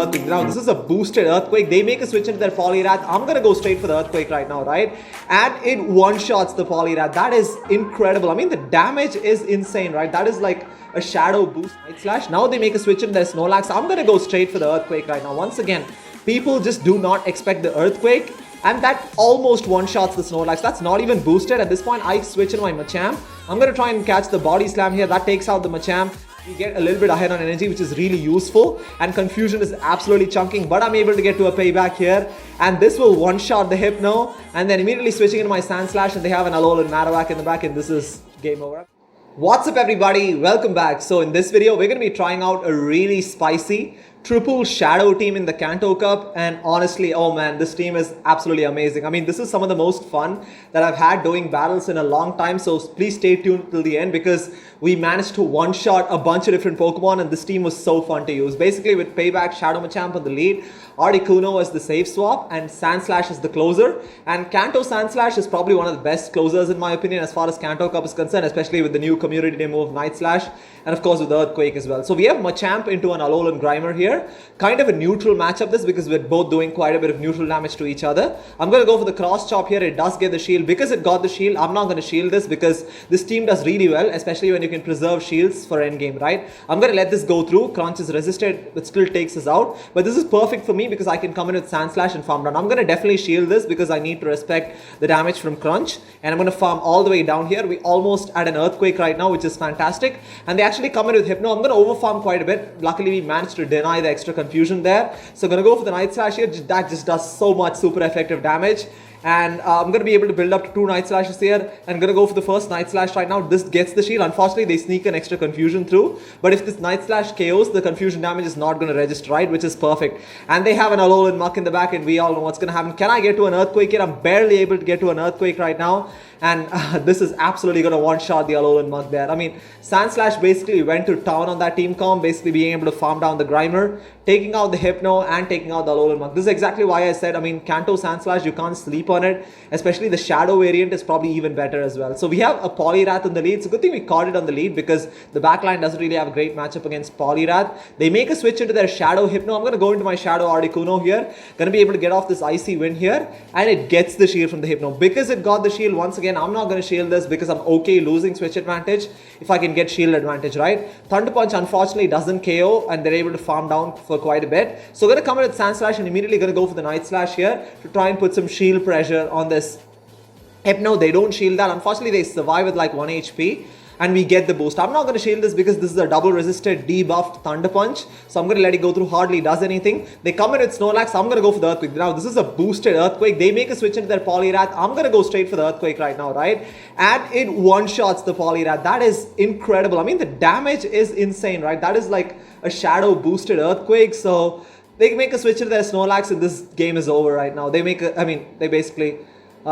Earthquake. Now, this is a boosted Earthquake. They make a switch into their Poliwrath. I'm going to go straight for the Earthquake right now, right? And it one-shots the Poliwrath. That is incredible. I mean, the damage is insane, right? That is like a shadow boost. Slash. Now they make a switch into their Snorlax. I'm going to go straight for the Earthquake right now. Once again, people just do not expect the Earthquake. And that almost one-shots the Snorlax. That's not even boosted. At this point, I switch into my Machamp. I'm going to try and catch the Body Slam here. That takes out the Machamp. We get a little bit ahead on energy, which is really useful. And Confusion is absolutely chunking. But I'm able to get to a payback here. And this will one-shot the Hypno. And then immediately switching into my Sandslash. And they have an Alolan Marowak in the back. And this is game over. What's up, everybody? Welcome back. So in this video, we're going to be trying out a really spicy triple shadow team in the Kanto Cup, and honestly, oh man, this team is absolutely amazing. I mean, this is some of the most fun that I've had doing battles in a long time, so please stay tuned till the end because we managed to one-shot a bunch of different Pokemon and this team was so fun to use. Basically, with Payback, Shadow Machamp on the lead, ARTICUNO as the safe swap, and Sandslash is the closer. And Kanto Sandslash is probably one of the best closers in my opinion as far as Kanto Cup is concerned, especially with the new community day move Night Slash, and of course with the Earthquake as well. So we have Machamp into an Alolan Grimer here. Kind of a neutral matchup this because we're both doing quite a bit of neutral damage to each other. I'm going to go for the cross chop here. It does get the shield. Because it got the shield, I'm not going to shield this because this team does really well, especially when you can preserve shields for endgame, right? I'm going to let this go through. Crunch is resisted, but still takes us out. But this is perfect for me because I can come in with Sandslash and farm down. I'm going to definitely shield this because I need to respect the damage from Crunch. And I'm going to farm all the way down here. We almost at an Earthquake right now, which is fantastic. And they actually come in with Hypno. I'm going to overfarm quite a bit. Luckily, we managed to deny the extra Confusion there. So I'm going to go for the Night Slash here. That just does so much super effective damage. And I'm going to be able to build up to 2 Night Slashes here. And I'm going to go for the first Night Slash right now. This gets the shield. Unfortunately, they sneak an extra Confusion through. But if this Night Slash KOs, the Confusion damage is not going to register, right? Which is perfect. And they have an Alolan Muck in the back. And we all know what's going to happen. Can I get to an Earthquake here? I'm barely able to get to an Earthquake right now. And this is absolutely going to one-shot the Alolan Muck there. I mean, Sandslash basically went to town on that team comp, basically being able to farm down the Grimer, taking out the Hypno and taking out the Alolan Muck. This is exactly why I said, I mean, Kanto Sandslash, you can't sleep on it. Especially the Shadow variant is probably even better as well. So we have a Poliwrath in the lead. It's a good thing we caught it on the lead because the backline doesn't really have a great matchup against Poliwrath. They make a switch into their Shadow Hypno. I'm going to go into my Shadow Articuno here. Going to be able to get off this Icy Wind here. And it gets the shield from the Hypno. Because it got the shield, once again, I'm not going to shield this because I'm okay losing switch advantage if I can get shield advantage, right? Thunder Punch unfortunately doesn't KO and they're able to farm down for quite a bit. So I'm going to come in with Sandslash and immediately going to go for the Night Slash here to try and put some shield pressure on this Hypno. They don't shield that. Unfortunately, they survive with like 1 HP. And we get the boost. I'm not going to shield this because this is a double resisted debuffed Thunder Punch. So I'm going to let it go through. Hardly does anything. They come in with Snorlax. I'm going to go for the Earthquake. Now this is a boosted Earthquake. They make a switch into their Poliwrath. I'm going to go straight for the Earthquake right now, right? And it one-shots the Poliwrath. That is incredible. I mean, the damage is insane, right? That is like a shadow boosted Earthquake. So they make a switch into their Snorlax and this game is over right now. They make a, I mean, they basically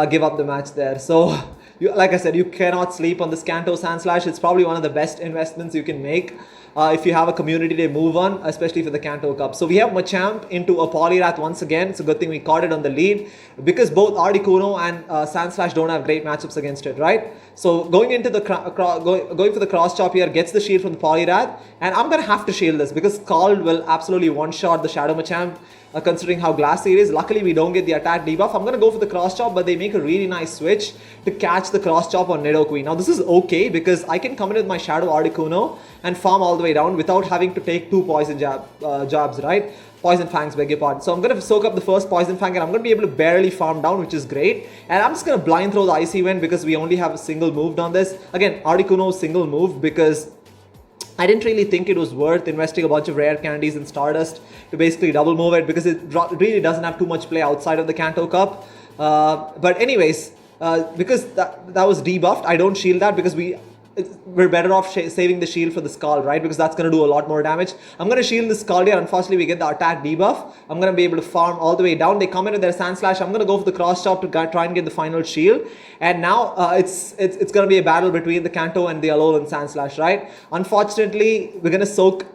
give up the match there. So like I said, you cannot sleep on this Kanto Sandslash. It's probably one of the best investments you can make if you have a community day move on, especially for the Kanto Cup. So we have Machamp into a Poliwrath once again. It's a good thing we caught it on the lead because both Articuno and Sandslash don't have great matchups against it, right? So going into the going for the cross chop here gets the shield from the Poliwrath, and I'm gonna have to shield this because Scald will absolutely one-shot the Shadow Machamp. Considering how glassy it is. Luckily, we don't get the attack debuff. I'm going to go for the cross chop, but they make a really nice switch to catch the cross chop on Nidoqueen. Now, this is okay because I can come in with my Shadow Articuno and farm all the way down without having to take 2 poison jabs, right? Poison Fangs, beg your pardon. So I'm going to soak up the first Poison Fang and I'm going to be able to barely farm down, which is great. And I'm just going to blind throw the Icy Wind because we only have a single move on this. Again, Articuno single move because I didn't really think it was worth investing a bunch of rare candies in Stardust to basically double move it because it really doesn't have too much play outside of the Kanto Cup. But anyways, because that was debuffed, I don't shield that because we're better off saving the shield for the Scald, right? Because that's going to do a lot more damage. I'm going to shield the Scald here. Unfortunately, we get the attack debuff. I'm going to be able to farm all the way down. They come in with their Sandslash. I'm going to go for the cross chop to try and get the final shield. And now it's going to be a battle between the Kanto and the Alolan Sandslash, right? Unfortunately, we're going to soak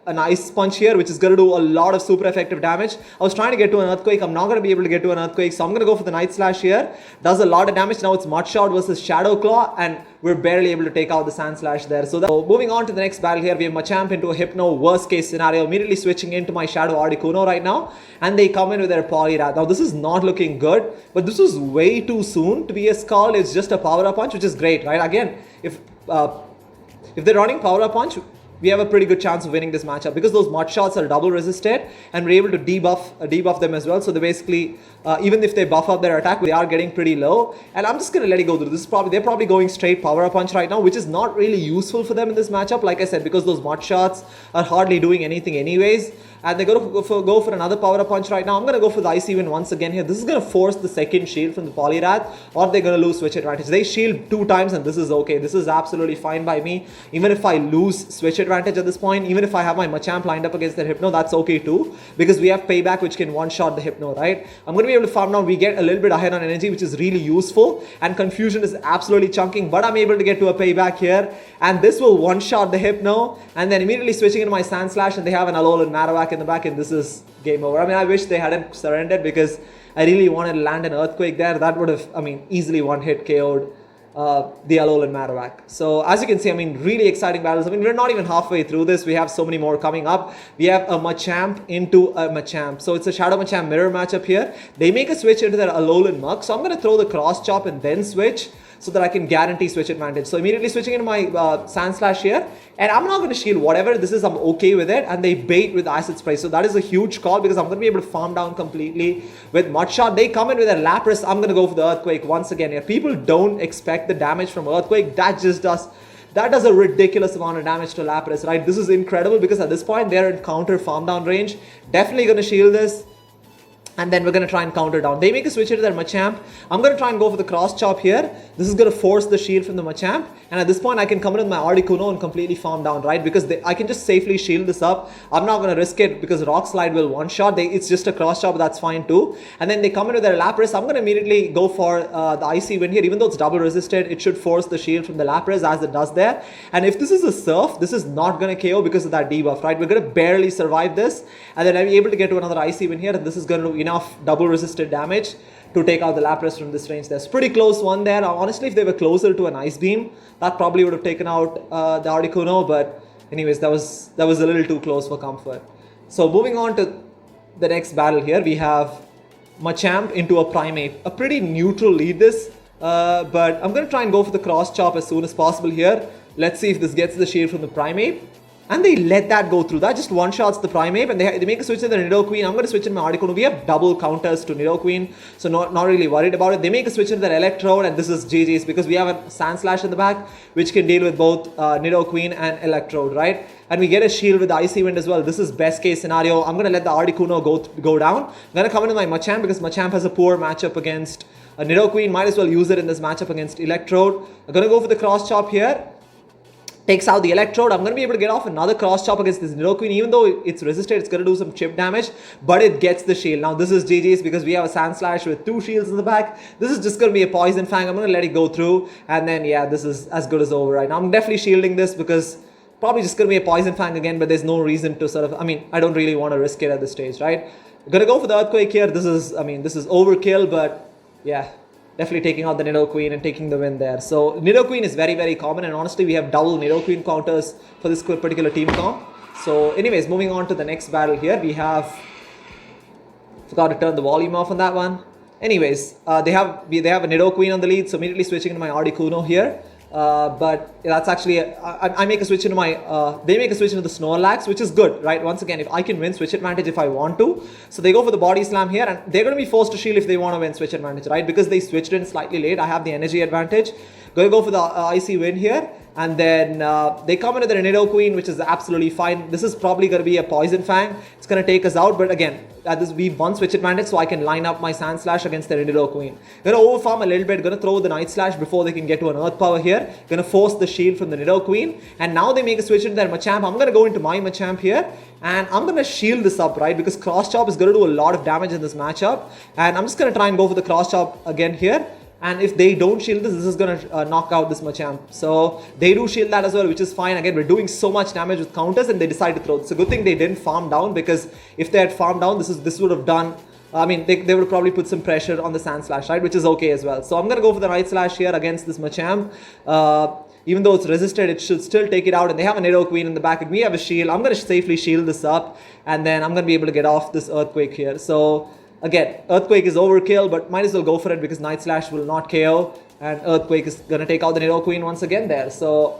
an Ice Punch here, which is going to do a lot of super effective damage. I was trying to get to an Earthquake. I'm not going to be able to get to an Earthquake, so I'm going to go for the Night Slash here. Does a lot of damage. Now it's Mudshot versus Shadow Claw, and we're barely able to take out the Sandslash there. So moving on to the next battle here, we have Machamp into a Hypno, worst case scenario, immediately switching into my Shadow Articuno right now, and they come in with their Poliwrath. Now this is not looking good, but this was way too soon to be a Scald. It's just a Power-Up Punch, which is great, right? Again, if they're running Power-Up Punch, we have a pretty good chance of winning this matchup because those Mud Shots are double resisted and we're able to debuff them as well. So they basically, even if they buff up their attack, they are getting pretty low. And I'm just going to let it go through. They're probably going straight Power-Up Punch right now, which is not really useful for them in this matchup. Like I said, because those Mud Shots are hardly doing anything anyways. And they're going to go for another Power-Up Punch right now. I'm going to go for the Icy Wind once again here. This is going to force the second shield from the Poliwrath, or they're going to lose switch advantage. They shield 2 times and this is okay. This is absolutely fine by me. Even if I lose switch advantage at this point, even if I have my Machamp lined up against their Hypno, that's okay too. Because we have Payback, which can one-shot the Hypno, right? I'm going to be able to farm down. We get a little bit ahead on energy, which is really useful. And Confusion is absolutely chunking. But I'm able to get to a Payback here. And this will one-shot the Hypno. And then immediately switching into my Sandslash. And they have an Alolan Marowak in the back. And this is game over. I mean, I wish they hadn't surrendered because I really wanted to land an Earthquake there. That would have, I mean, easily one-hit KO'd the Alolan Marowak. So as you can see, I mean, really exciting battles. I mean, we're not even halfway through this. We have so many more coming up. We have a Machamp into a Machamp. So it's a Shadow Machamp mirror matchup here. They make a switch into their Alolan Muk. So I'm going to throw the Cross Chop and then switch, so that I can guarantee switch advantage. So immediately switching into my Sandslash here. And I'm not going to shield whatever this is. I'm okay with it. And they bait with Acid Spray. So that is a huge call because I'm going to be able to farm down completely with Mudshot. They come in with their Lapras. I'm going to go for the Earthquake once again here. People don't expect the damage from Earthquake. That does a ridiculous amount of damage to Lapras, right? This is incredible because at this point, they're in counter farm down range. Definitely going to shield this. And then we're going to try and counter down. They make a switch into their Machamp. I'm going to try and go for the Cross Chop here. This is going to force the shield from the Machamp. And at this point, I can come in with my Articuno and completely farm down, right? Because I can just safely shield this up. I'm not going to risk it because Rock Slide will one-shot. It's just a Cross Chop, that's fine too. And then they come in with their Lapras. I'm going to immediately go for the Icy Wind here. Even though it's double resisted, it should force the shield from the Lapras as it does there. And if this is a Surf, this is not going to KO because of that debuff, right? We're going to barely survive this. And then I'll be able to get to another Icy Wind here. And this is going to do enough double resisted damage to take out the Lapras from this range. There's pretty close one there. Honestly, if they were closer to an Ice Beam, that probably would have taken out the Articuno. But anyways, that was a little too close for comfort. So moving on to the next battle here, we have Machamp into a Primeape. A pretty neutral lead this, but I'm going to try and go for the Cross Chop as soon as possible here. Let's see if this gets the shield from the Primeape. And they let that go through. That just one-shots the Primeape. And they make a switch to the Nidoqueen. I'm going to switch in my Articuno. We have double counters to Nidoqueen. So not really worried about it. They make a switch into their Electrode. And this is GG's because we have a Sandslash in the back, which can deal with both Nidoqueen and Electrode, right? And we get a shield with the Icy Wind as well. This is best case scenario. I'm going to let the Articuno go down. I'm going to come into my Machamp because Machamp has a poor matchup against Nidoqueen. Might as well use it in this matchup against Electrode. I'm going to go for the Cross Chop here. Takes out the Electrode. I'm going to be able to get off another Cross Chop against this Nidoqueen. Even though it's resisted, it's going to do some chip damage, but it gets the shield. Now this is GG's because we have a Sandslash with 2 shields in the back. This is just going to be a Poison Fang. I'm going to let it go through. And then, yeah, this is as good as over right now. I'm definitely shielding this because probably just going to be a Poison Fang again, but there's no reason to sort of, I mean, I don't really want to risk it at this stage, right? I'm going to go for the Earthquake here. This is overkill, but yeah. Definitely taking out the Nidoqueen and taking the win there. So Nidoqueen is very, very common. And honestly, we have double Nidoqueen counters for this particular team comp. So anyways, moving on to the next battle here. We have... Forgot to turn the volume off on that one. Anyways, they have a Nidoqueen on the lead. So immediately switching into my Articuno here. But that's actually, I make a switch into my, they make a switch into the Snorlax, which is good, right? Once again, if I can win switch advantage if I want to. So they go for the Body Slam here and they're going to be forced to shield if they want to win switch advantage, right? Because they switched in slightly late. I have the energy advantage. Going to go for the Icy Wind here. And then they come into their Nidoqueen, which is absolutely fine. This is probably going to be a Poison Fang. It's going to take us out. But again, we've won switch advantage, so I can line up my Sandslash against their Nidoqueen. Going to overfarm a little bit. Going to throw the Night Slash before they can get to an Earth Power here. Going to force the shield from the Nidoqueen. And now they make a switch into their Machamp. I'm going to go into my Machamp here. And I'm going to shield this up, right? Because Cross Chop is going to do a lot of damage in this matchup. And I'm just going to try and go for the Cross Chop again here. And if they don't shield this, this is going to knock out this Machamp. So they do shield that as well, which is fine. Again, we're doing so much damage with counters, and they decide to throw. It's a good thing they didn't farm down, because if they had farmed down, this would have done... I mean, they would have probably put some pressure on the Sandslash, right? Which is okay as well. So I'm going to go for the Night Slash here against this Machamp. Even though it's resisted, it should still take it out. And they have a Nidoqueen in the back. And we have a shield. I'm going to safely shield this up. And then I'm going to be able to get off this Earthquake here. So again, Earthquake is overkill, but might as well go for it because Night Slash will not KO. And Earthquake is going to take out the Nidoqueen once again there. So,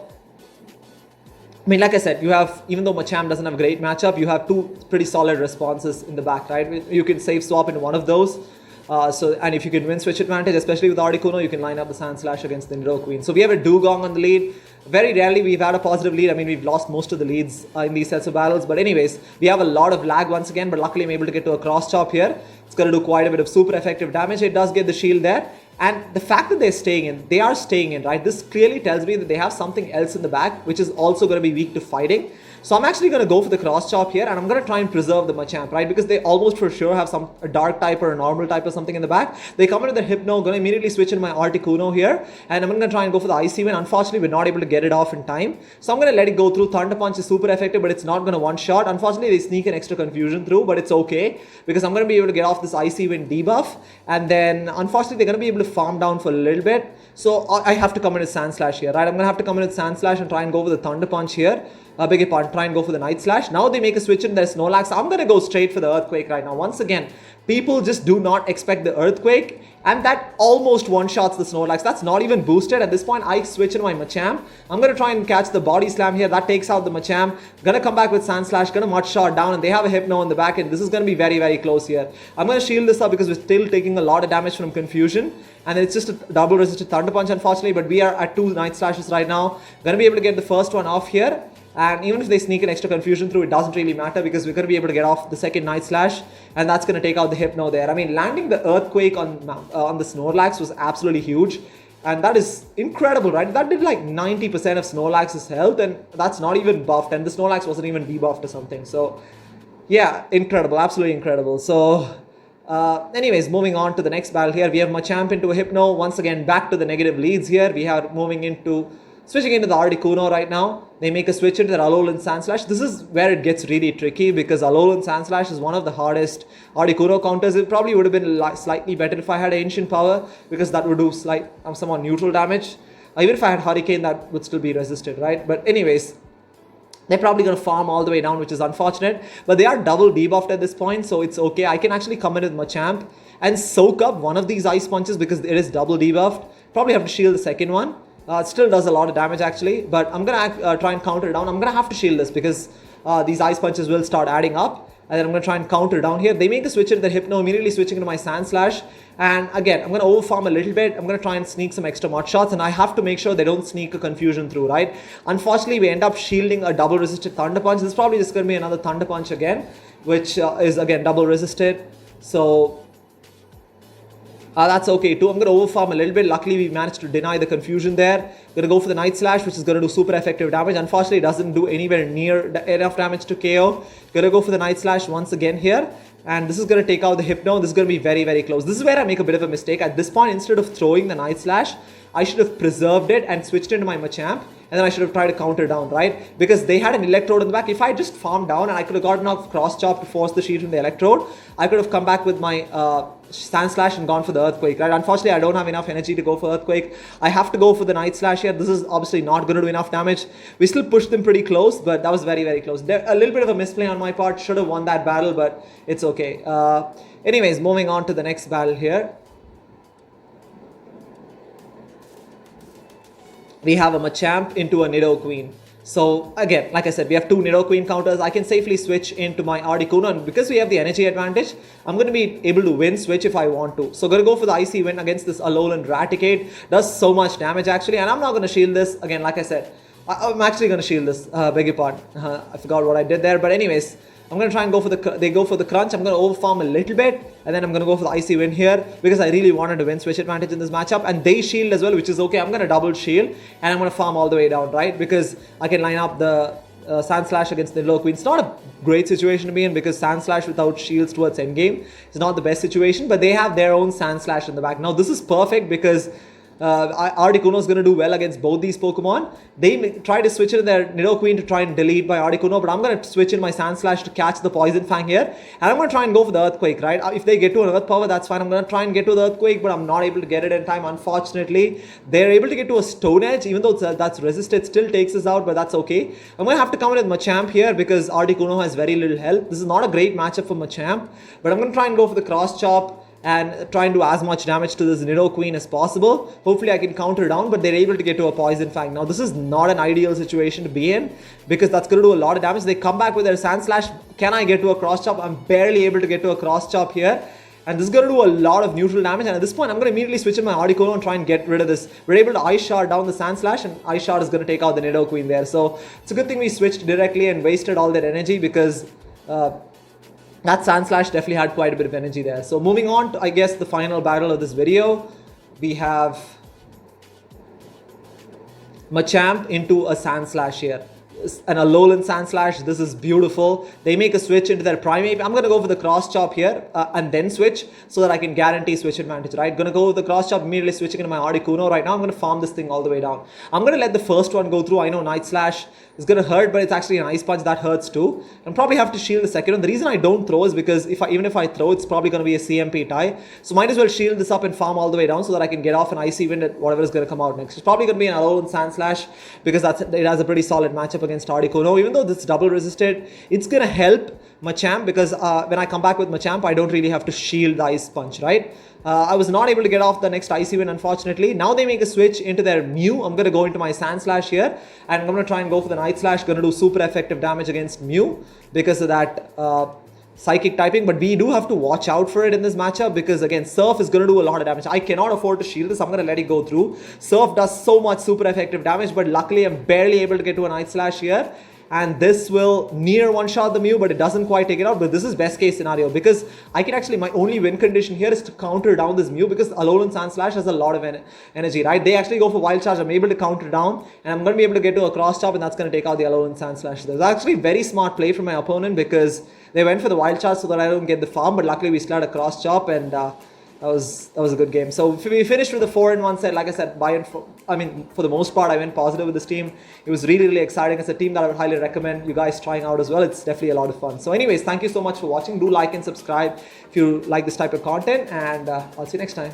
I mean, like I said, you have, even though Machamp doesn't have a great matchup, you have two pretty solid responses in the back, right? You can save swap in one of those. And if you can win switch advantage, especially with Articuno, you can line up the Sandslash against the Nidoqueen. So we have a Dugong on the lead. Very rarely we've had a positive lead. I mean, we've lost most of the leads in these sets of battles. But anyways, we have a lot of lag once again. But luckily I'm able to get to a cross chop here. It's going to do quite a bit of super effective damage. It does get the shield there. And the fact that they are staying in, right? This clearly tells me that they have something else in the back, which is also going to be weak to fighting. So I'm actually going to go for the cross chop here, and I'm going to try and preserve the Machamp, right? Because they almost for sure have a dark type or a normal type or something in the back. They come into the Hypno, going to immediately switch in my Articuno here, and I'm going to try and go for the Icy Wind. Unfortunately, we're not able to get it off in time. So I'm going to let it go through. Thunder Punch is super effective, but it's not going to one-shot. Unfortunately, they sneak an extra confusion through, but it's okay because I'm going to be able to get off this Icy Wind debuff. And then, unfortunately, they're going to be able to farm down for a little bit. So I have to come in with Sandslash here, right? I'm going to have to come in with Sandslash and try and go for the Thunder Punch here. Beg your pardon, try and go for the Night Slash. Now they make a switch in, there's Snorlax. I'm going to go straight for the Earthquake right now. Once again, people just do not expect the Earthquake, and that almost one-shots the Snorlax. That's not even boosted. At this point, I switch in my Machamp. I'm going to try and catch the Body Slam here. That takes out the Machamp. Going to come back with Sandslash, going to Mud Shot down, and they have a Hypno in the back end. This is going to be very, very close here. I'm going to shield this up because we're still taking a lot of damage from Confusion, and it's just a double resisted Thunder Punch, unfortunately, but we are at 2 Night Slashes right now. Going to be able to get the first one off here. And even if they sneak an extra Confusion through, it doesn't really matter because we're going to be able to get off the second Night Slash, and that's going to take out the Hypno there. I mean, landing the Earthquake on the Snorlax was absolutely huge, and that is incredible, right? That did like 90% of Snorlax's health, and that's not even buffed, and the Snorlax wasn't even debuffed or something. So, yeah, incredible, absolutely incredible. So, anyways, moving on to the next battle here, we have Machamp into a Hypno. Once again, back to the negative leads here. We are switching into the Articuno right now. They make a switch into the Alolan Sandslash. This is where it gets really tricky because Alolan Sandslash is one of the hardest Articuno counters. It probably would have been slightly better if I had Ancient Power because that would do somewhat neutral damage. Even if I had Hurricane, that would still be resisted, right? But anyways, they're probably going to farm all the way down, which is unfortunate. But they are double debuffed at this point, so it's okay. I can actually come in with Machamp and soak up one of these Ice Punches because it is double debuffed. Probably have to shield the second one. It still does a lot of damage actually, but I'm going to try and counter it down. I'm going to have to shield this because these Ice Punches will start adding up. And then I'm going to try and counter down here. They make the switch into the Hypno, immediately switching into my Sandslash. And again, I'm going to overfarm a little bit. I'm going to try and sneak some extra Mud Shots. And I have to make sure they don't sneak a Confusion through, right? Unfortunately, we end up shielding a double resisted Thunder Punch. This is probably just going to be another Thunder Punch again, which is again double resisted. So that's okay too. I'm going to overfarm a little bit. Luckily, we managed to deny the Confusion there. Going to go for the Night Slash, which is going to do super effective damage. Unfortunately, it doesn't do anywhere near enough damage to KO. Going to go for the Night Slash once again here. And this is going to take out the Hypno. This is going to be very, very close. This is where I make a bit of a mistake. At this point, instead of throwing the Night Slash, I should have preserved it and switched into my Machamp. And then I should have tried to counter down, right? Because they had an Electrode in the back. If I just farmed down and I could have gotten off Cross Chop to force the shield from the Electrode, I could have come back with my Sandslash and gone for the Earthquake, right? Unfortunately, I don't have enough energy to go for Earthquake. I have to go for the Night Slash here. This is obviously not going to do enough damage. We still pushed them pretty close, but that was very, very close. A little bit of a misplay on my part. Should have won that battle, but it's okay. Anyways, moving on to the next battle here. We have a Machamp into a Nidoqueen. So again, like I said, we have 2 Nidoqueen counters. I can safely switch into my Articuno, and because we have the energy advantage, I'm going to be able to win switch if I want to. So going to go for the Icy Wind against this Alolan Raticate. Does so much damage actually, and I'm not going to shield this. Again, like I said, I'm actually going to shield this. Beg your pardon. I forgot what I did there, but anyways, I'm going to try and go for they go for the Crunch. I'm going to overfarm a little bit, and then I'm going to go for the Icy Wind here because I really wanted to win switch advantage in this matchup, and they shield as well, which is okay. I'm going to double shield, and I'm going to farm all the way down, right? Because I can line up the Sandslash against Nidoqueen. It's not a great situation to be in because Sandslash without shields towards endgame is not the best situation, but they have their own Sandslash in the back. Now this is perfect because Articuno is going to do well against both these Pokemon. They try to switch in their Nidoqueen to try and delete by Articuno, but I'm going to switch in my Sandslash to catch the Poison Fang here. And I'm going to try and go for the Earthquake, right? If they get to an Earth Power, that's fine. I'm going to try and get to the Earthquake, but I'm not able to get it in time, unfortunately. They're able to get to a Stone Edge, even though that's resisted, still takes us out, but that's okay. I'm going to have to come in with Machamp here because Articuno has very little health. This is not a great matchup for Machamp, but I'm going to try and go for the Cross Chop and try and do as much damage to this Nidoqueen as possible. Hopefully I can counter down, but they're able to get to a Poison Fang. Now this is not an ideal situation to be in because that's going to do a lot of damage. They come back with their Sandslash. Can I get to a Cross Chop? I'm barely able to get to a Cross Chop here. And this is going to do a lot of neutral damage. And at this point, I'm going to immediately switch in my Articuno and try and get rid of this. We're able to Ice Shard down the Sandslash, and Ice Shard is going to take out the Nidoqueen there. So it's a good thing we switched directly and wasted all that energy because that Sandslash definitely had quite a bit of energy there. So moving on to, I guess, the final battle of this video. We have Machamp into a Sandslash here. An Alolan Sandslash. This is beautiful. They make a switch into their Primeape. I'm going to go for the Cross Chop here and then switch so that I can guarantee switch advantage, right? Going to go with the Cross Chop, immediately switching into my Articuno. Right now, I'm going to farm this thing all the way down. I'm going to let the first one go through. I know Night Slash is going to hurt, but it's actually an Ice Punch that hurts too. And probably have to shield the second one. The reason I don't throw is because even if I throw, it's probably going to be a CMP tie. So might as well shield this up and farm all the way down so that I can get off an Icy Wind at whatever is going to come out next. It's probably going to be an Alolan Sandslash because it has a pretty solid matchup against Articuno. Even though this is double resisted, it's going to help Machamp because when I come back with Machamp, I don't really have to shield the Ice Punch, right? I was not able to get off the next Icy Wind, unfortunately. Now they make a switch into their Mew. I'm going to go into my Sandslash here, and I'm going to try and go for the Night Slash. Going to do super effective damage against Mew because of that Psychic typing, but we do have to watch out for it in this matchup because again, Surf is going to do a lot of damage. I cannot afford to shield this. I'm going to let it go through. Surf does so much super effective damage, but luckily I'm barely able to get to a Night Slash here. And this will near one-shot the Mew, but it doesn't quite take it out. But this is best case scenario because I can actually, my only win condition here is to counter down this Mew because Alolan Sandslash has a lot of energy, right? They actually go for Wild Charge. I'm able to counter down and I'm going to be able to get to a Cross Chop and that's going to take out the Alolan Sandslash. That's actually very smart play from my opponent because they went for the Wild Charge so that I don't get the farm, but luckily we still had a Cross Chop and that was a good game. So we finished with a 4-in-1 set. Like I said, for the most part, I went positive with this team. It was really, really exciting. It's a team that I would highly recommend you guys trying out as well. It's definitely a lot of fun. So anyways, thank you so much for watching. Do like and subscribe if you like this type of content, and I'll see you next time.